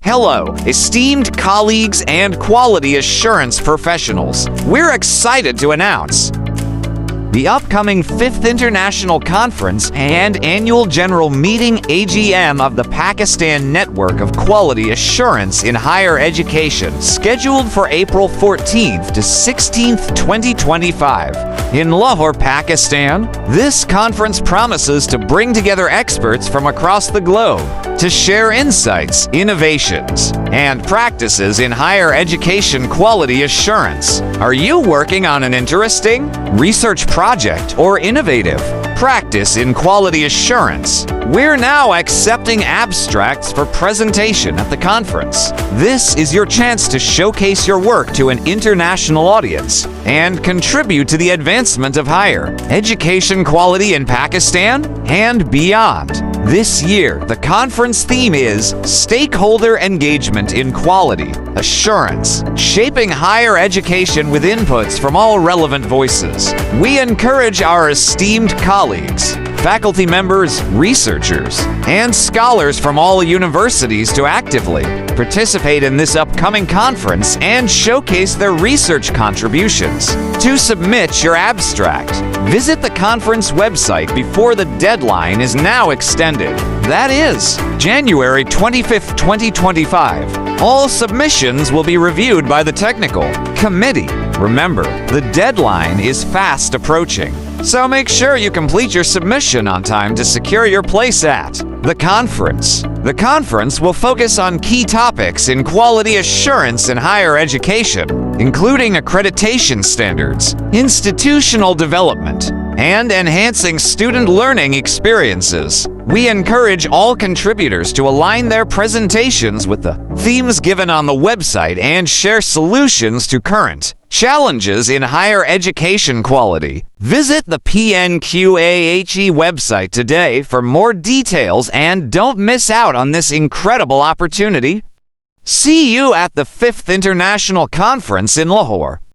Hello, esteemed colleagues and quality assurance professionals. We're excited to announce the upcoming 5th International Conference and Annual General Meeting AGM of the Pakistan Network of Quality Assurance in Higher Education, scheduled for April 14th to 16th, 2025. In Lahore, Pakistan, this conference promises to bring together experts from across the globe to share insights, innovations, and practices in higher education quality assurance. Are you working on an interesting research project or innovative practice in quality assurance? We're now accepting abstracts for presentation at the conference. This is your chance to showcase your work to an international audience and contribute to the advancement of higher education quality in Pakistan and beyond. This year, the conference theme is Stakeholder Engagement in Quality Assurance, shaping higher education with inputs from all relevant voices. We encourage our esteemed colleagues, faculty members, researchers, and scholars from all universities to actively participate in this upcoming conference and showcase their research contributions. To submit your abstract, visit the conference website before the deadline is now extended. That is January 25th, 2025. All submissions will be reviewed by the technical committee. Remember, the deadline is fast approaching, so make sure you complete your submission on time to secure your place at the conference. The conference will focus on key topics in quality assurance in higher education, including accreditation standards, institutional development, and enhancing student learning experiences. We encourage all contributors to align their presentations with the themes given on the website and share solutions to current challenges in higher education quality. Visit the PNQAHE website today for more details and don't miss out on this incredible opportunity. See you at the 5th International Conference in Lahore.